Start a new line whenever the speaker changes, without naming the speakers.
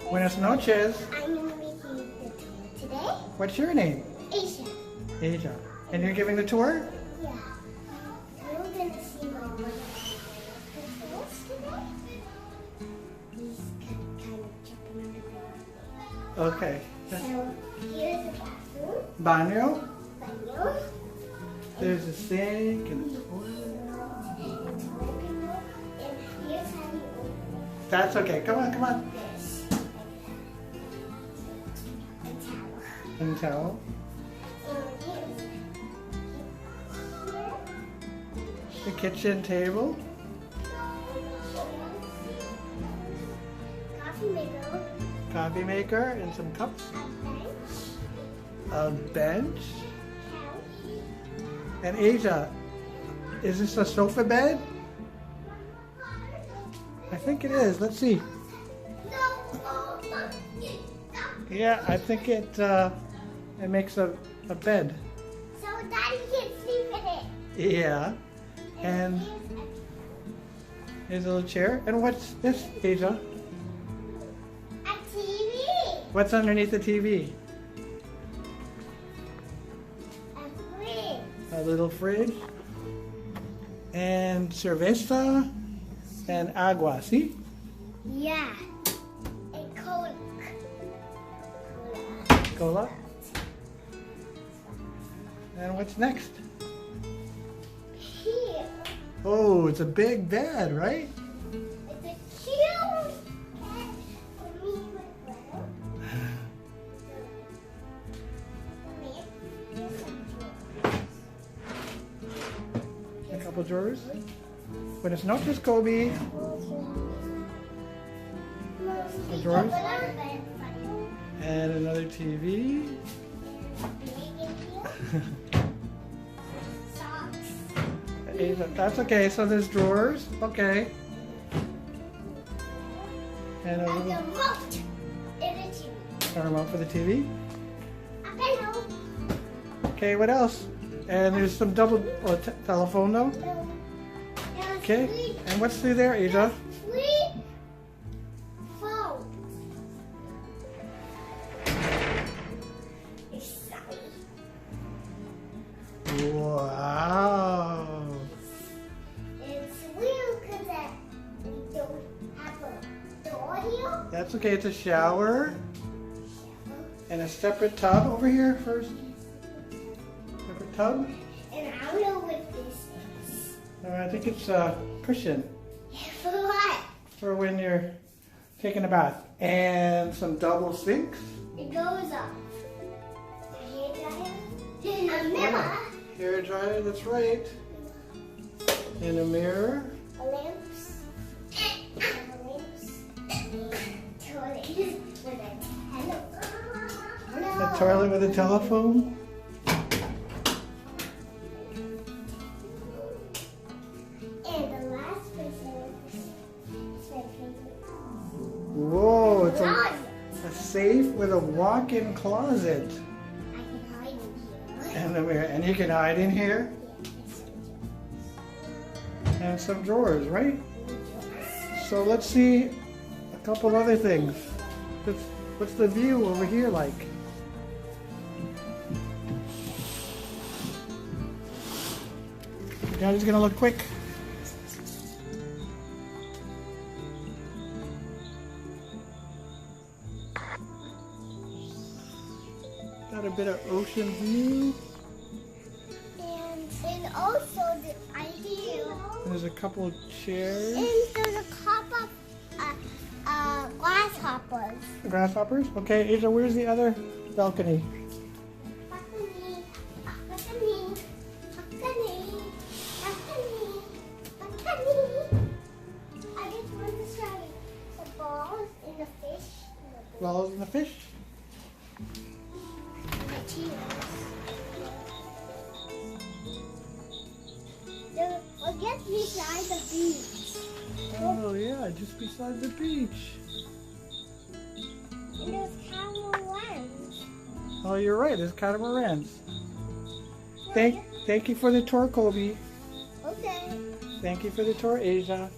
Buenas noches.
I'm going to be giving the tour today.
What's your name?
Asiah.
Asiah. And you're giving the tour?
Yeah. We're going to see my tours today. He's kind of jumping on the bed.
Okay.
So here's the bathroom.
Baño.
Baño.
There's a sink and a toilet.
And here's how you open it.
That's okay. Come on, come on. And towel. The kitchen table.
Coffee maker.
Coffee maker and some cups.
A bench.
A bench.
Couch.
And Asiah, is this a sofa bed? I think it is. Let's see. Yeah, I think it makes a bed.
So Daddy can sleep in it.
Yeah. And here's a little chair. And what's this, Asiah?
A TV.
What's underneath the TV?
A fridge.
A little fridge. And cerveza and agua, see?
Yeah. And Coke.
Cola. And what's next?
Here.
Oh, it's a big bed, right?
It's a cute bed for me with Grandma. Here's some drawers.
A couple drawers. Buenas noches, Kobe.
The
drawers. And another TV. That's okay, so there's drawers. Okay. And a little
remote in the TV.
remote for the TV.
A pillow.
Okay, what else? And there's some double telephone though. Okay. And what's through there, Asiah?
Three phones.
Wow.
It's weird because we don't have the audio.
That's okay, it's a shower. And a separate tub over here first. Separate tub.
And I don't know what this is.
I think it's a cushion
For what?
for when you're taking a bath. And some double sinks.
It goes up. A mirror.
Hair dryer, that's right. And a mirror.
A lamps. A lamps.
A toilet with a telephone.
And the last person is my favorite.
Whoa, it's
Closet.
a safe with a walk-in closet.
I can hide in here.
And a mirror. And you can hide in here. And some drawers, right? So let's see a couple other things. What's the view over here like? Daddy's gonna look quick. Got a bit of ocean view.
And also I hear.
There's a couple of chairs.
And there's a couple of grasshoppers.
Grasshoppers? Okay, Asiah, where's the other balcony?
I just want to show you the balls and the fish.
Balls and the fish?
And the cheetahs. We're just beside the beach.
Oh yeah, just beside the beach.
And there's
Oh, you're right. It's catamarans. Thank you for the tour, Kobe.
Okay.
Thank you for the tour, Asia.